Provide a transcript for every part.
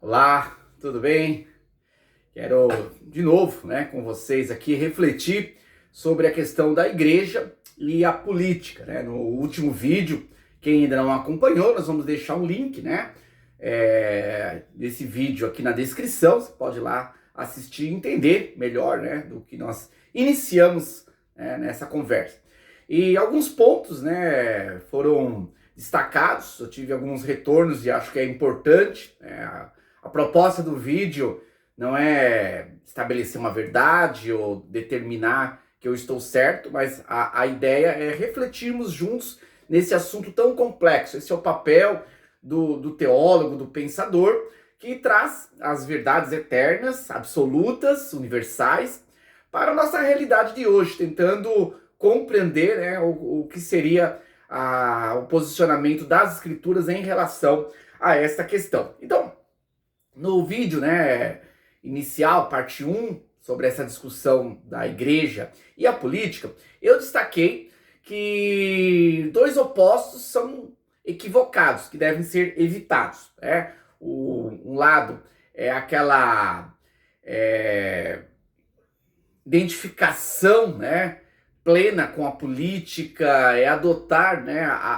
Olá, tudo bem? Quero de novo, com vocês aqui refletir sobre a questão da igreja e a política, No último vídeo, quem ainda não acompanhou, nós vamos deixar um link, desse vídeo aqui na descrição. Você pode ir lá assistir e entender melhor, do que nós iniciamos, nessa conversa. E alguns pontos, foram destacados. Eu tive alguns retornos e acho que é importante. A proposta do vídeo não é estabelecer uma verdade ou determinar que eu estou certo, mas a ideia é refletirmos juntos nesse assunto tão complexo. Esse é o papel do teólogo, do pensador, que traz as verdades eternas, absolutas, universais, para a nossa realidade de hoje, tentando compreender o que seria o posicionamento das escrituras em relação a esta questão. Então, no vídeo inicial, parte 1, sobre essa discussão da igreja e a política, eu destaquei que dois opostos são equivocados, que devem ser evitados. Um lado é aquela identificação plena com a política, é adotar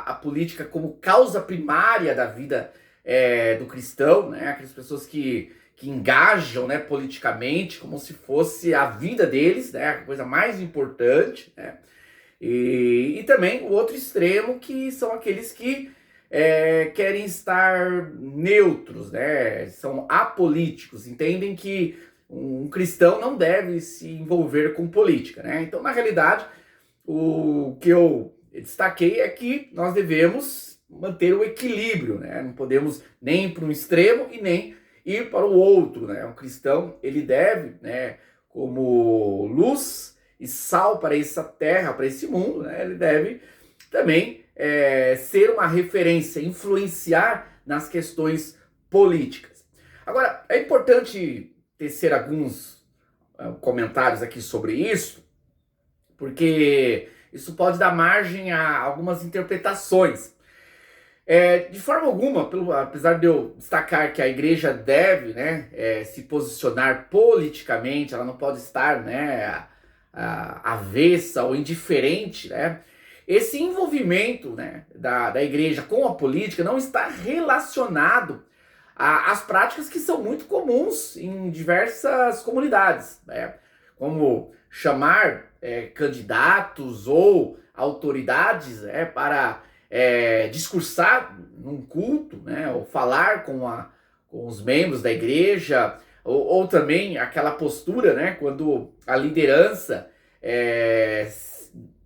a política como causa primária da vida do cristão, aquelas pessoas que engajam politicamente como se fosse a vida deles, a coisa mais importante, E também o outro extremo, que são aqueles que querem estar neutros, são apolíticos, entendem que um cristão não deve se envolver com política, Então, na realidade, o que eu destaquei é que nós devemos manter o equilíbrio, Não podemos nem ir para um extremo e nem ir para o outro, Um cristão, ele deve, como luz e sal para essa terra, para esse mundo, Ele deve também ser uma referência, influenciar nas questões políticas. Agora, é importante tecer alguns comentários aqui sobre isso, porque isso pode dar margem a algumas interpretações. De forma alguma, apesar de eu destacar que a igreja deve se posicionar politicamente, ela não pode estar avessa ou indiferente, esse envolvimento da igreja com a política não está relacionado às práticas que são muito comuns em diversas comunidades, como chamar candidatos ou autoridades para discursar num culto, ou falar com os membros da igreja, ou também aquela postura, quando a liderança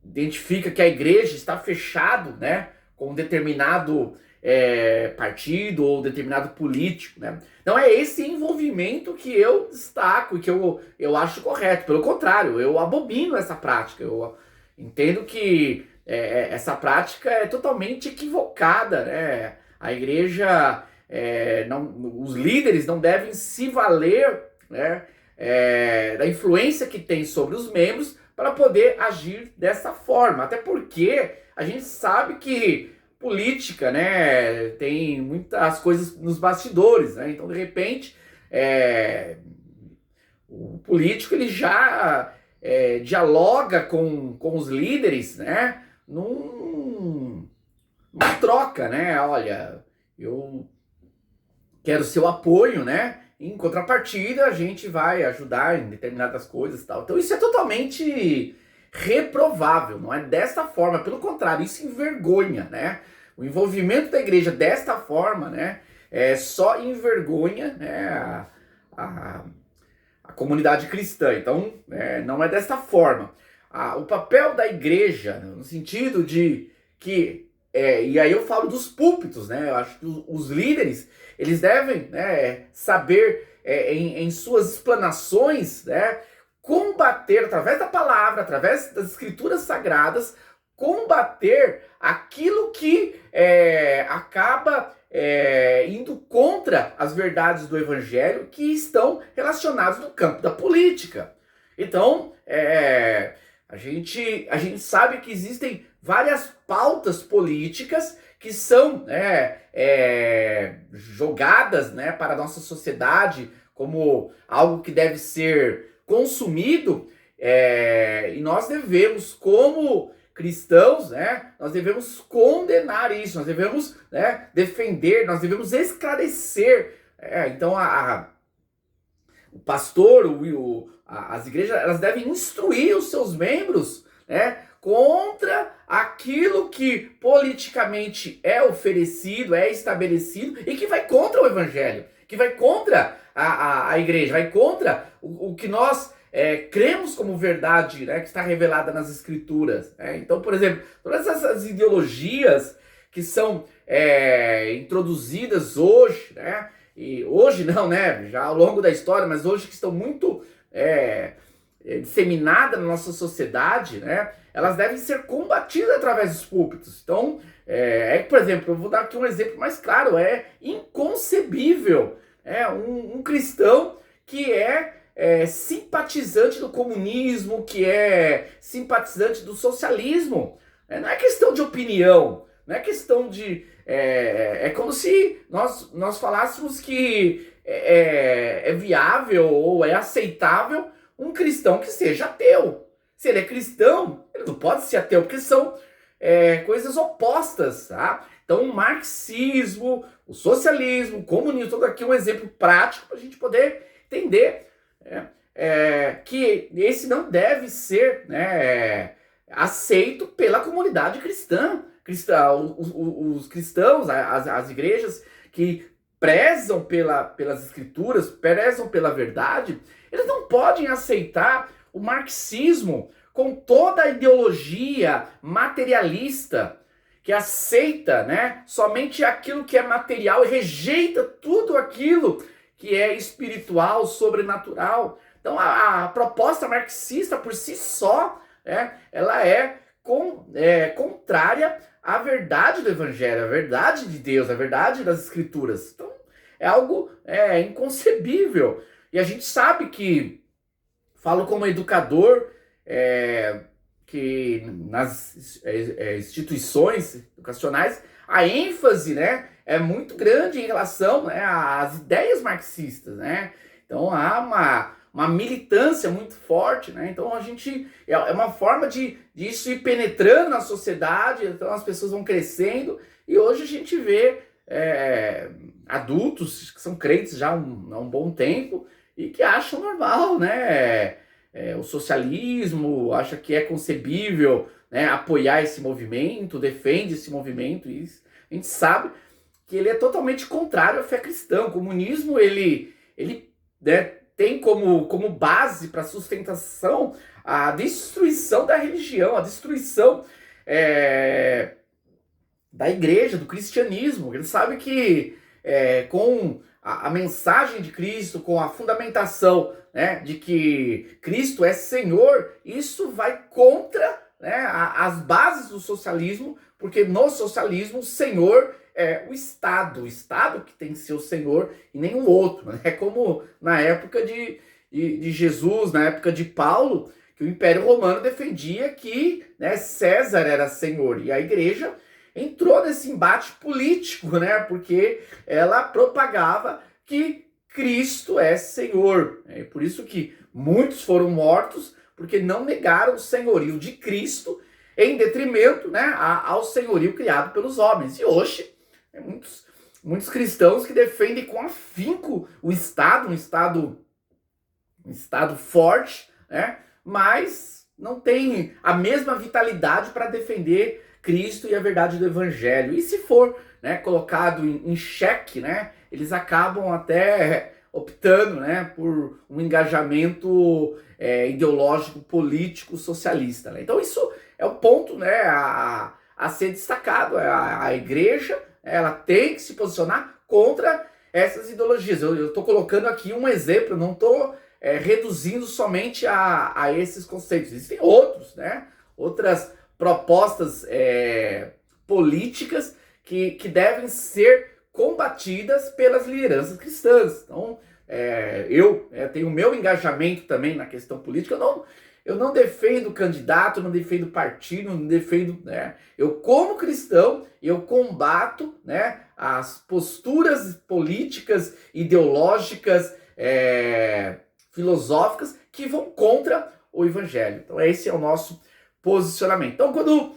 identifica que a igreja está fechado, com um determinado partido ou determinado político, Não é esse envolvimento que eu destaco e que eu acho correto. Pelo contrário, eu abomino essa prática. Eu entendo que essa prática é totalmente equivocada, A igreja, os líderes não devem se valer, da influência que tem sobre os membros para poder agir dessa forma. Até porque a gente sabe que política, tem muitas coisas nos bastidores, Então, de repente, o político ele já dialoga com os líderes, numa troca, Olha, eu quero seu apoio, Em contrapartida, a gente vai ajudar em determinadas coisas e tal. Então, isso é totalmente reprovável, não é desta forma. Pelo contrário, isso envergonha, O envolvimento da igreja desta forma, só envergonha, a comunidade cristã. Então, não é desta forma. O papel da igreja, no sentido de que, e aí eu falo dos púlpitos, Eu acho que os líderes, eles devem saber, em suas explanações, combater, através da palavra, através das escrituras sagradas, combater aquilo que acaba indo contra as verdades do evangelho que estão relacionadas no campo da política. Então, a gente sabe que existem várias pautas políticas que são jogadas, né, para a nossa sociedade como algo que deve ser consumido, e nós devemos, como cristãos, né, nós devemos condenar isso, nós devemos, né, defender, nós devemos esclarecer. Então o pastor, as igrejas, elas devem instruir os seus membros, né, contra aquilo que politicamente é oferecido, é estabelecido e que vai contra o evangelho, que vai contra a igreja, vai contra o que nós cremos como verdade, né, que está revelada nas escrituras. Então, por exemplo, todas essas ideologias que são introduzidas hoje, né, e hoje não, né, já ao longo da história, mas hoje que estão muito disseminadas na nossa sociedade, né, elas devem ser combatidas através dos púlpitos. Então, por exemplo, eu vou dar aqui um exemplo mais claro, é inconcebível um cristão que é simpatizante do comunismo, que é simpatizante do socialismo. Não é questão de opinião, não é questão de... É como se nós falássemos que é viável ou é aceitável um cristão que seja ateu. Se ele é cristão, ele não pode ser ateu, porque são coisas opostas, tá? Então, o marxismo, o socialismo, o comunismo, todo aqui um exemplo prático para a gente poder entender que esse não deve ser, né, aceito pela comunidade cristã. Os cristãos, as igrejas que prezam pelas escrituras, prezam pela verdade, eles não podem aceitar o marxismo com toda a ideologia materialista que aceita, né, somente aquilo que é material e rejeita tudo aquilo que é espiritual, sobrenatural. Então a proposta marxista por si só, ela é contrária à verdade do evangelho, à verdade de Deus, à verdade das escrituras. Então é algo inconcebível. E a gente sabe que, falo como educador, que nas instituições educacionais a ênfase, né, é muito grande em relação, né, às ideias marxistas, né? Então há uma militância muito forte, né? Então a gente é uma forma de isso ir penetrando na sociedade. Então as pessoas vão crescendo e hoje a gente vê adultos que são crentes já há um bom tempo e que acham normal, né? O socialismo, acha que é concebível, né, apoiar esse movimento, defende esse movimento, e a gente sabe que ele é totalmente contrário à fé cristã. O comunismo, ele né, tem como base para sustentação a destruição da religião, a destruição da igreja, do cristianismo. Ele sabe que com a mensagem de Cristo, com a fundamentação, né, de que Cristo é Senhor, isso vai contra, né, as bases do socialismo, porque no socialismo o Senhor é o Estado que tem que ser o Senhor e nenhum outro. É como na época de Jesus, na época de Paulo, que o Império Romano defendia que, né, César era Senhor, e a igreja entrou nesse embate político, né, porque ela propagava que Cristo é Senhor. É por isso que muitos foram mortos, porque não negaram o senhorio de Cristo em detrimento, né, ao senhorio criado pelos homens. E hoje, muitos cristãos que defendem com afinco o Estado, um Estado forte, né, mas não tem a mesma vitalidade para defender Cristo e a verdade do Evangelho. E se for, né, colocado em xeque, né, eles acabam até optando, né, por um engajamento ideológico, político, socialista. Né? Então isso é um ponto, né, a ser destacado. A igreja, ela tem que se posicionar contra essas ideologias. Eu estou colocando aqui um exemplo, não estou reduzindo somente a esses conceitos. Existem outros, né, outras propostas políticas que devem ser combatidas pelas lideranças cristãs. Então, eu tenho o meu engajamento também na questão política. eu não defendo candidato, não defendo partido, não defendo, né? Eu, como cristão, eu combato, né, as posturas políticas, ideológicas, filosóficas que vão contra o evangelho. Então esse é o nosso posicionamento. Então quando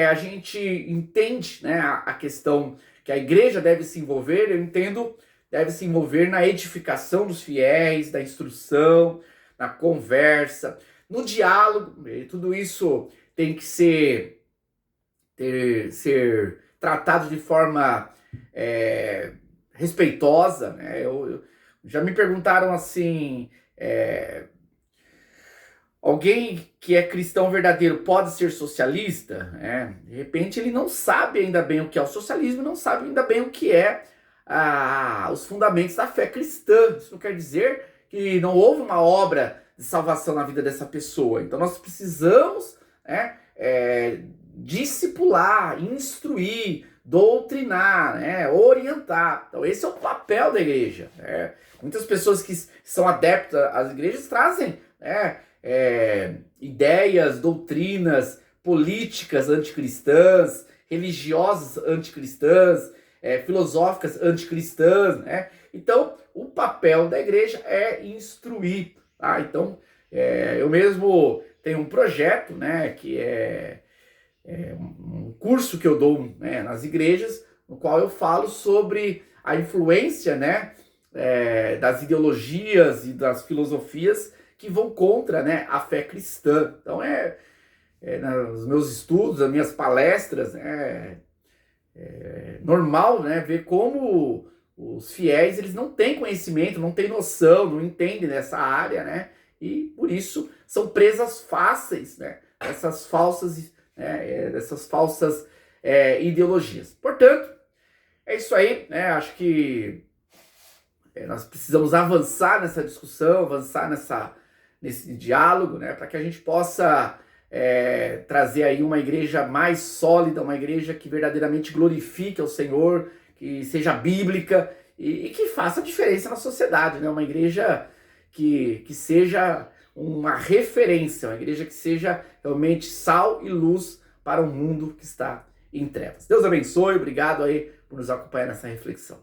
a gente entende, né, a questão que a igreja deve se envolver, eu entendo, deve se envolver na edificação dos fiéis, da instrução, na conversa, no diálogo, e tudo isso tem que ser tratado de forma respeitosa, né? Já me perguntaram assim, alguém que é cristão verdadeiro pode ser socialista? De repente ele não sabe ainda bem o que é o socialismo, não sabe ainda bem o que é os fundamentos da fé cristã. Isso não quer dizer que não houve uma obra de salvação na vida dessa pessoa. Então nós precisamos discipular, instruir, doutrinar, orientar. Então esse é o papel da igreja. Muitas pessoas que são adeptas às igrejas trazem ideias, doutrinas, políticas anticristãs, religiosas anticristãs, filosóficas anticristãs, né? Então, o papel da igreja é instruir, tá? Então, eu mesmo tenho um projeto, né, que é um curso que eu dou, né, nas igrejas, no qual eu falo sobre a influência, né, das ideologias e das filosofias que vão contra, né, a fé cristã. Então, nos meus estudos, nas minhas palestras, normal, né, ver como os fiéis eles não têm conhecimento, não têm noção, não entendem dessa área, né, e por isso são presas fáceis, né, dessas falsas ideologias. Portanto, é isso aí, né, acho que nós precisamos avançar nessa discussão, avançar nesse diálogo, né, para que a gente possa trazer aí uma igreja mais sólida, uma igreja que verdadeiramente glorifique ao Senhor, que seja bíblica e que faça diferença na sociedade, né? Uma igreja que seja uma referência, uma igreja que seja realmente sal e luz para um mundo que está em trevas. Deus abençoe, obrigado aí por nos acompanhar nessa reflexão.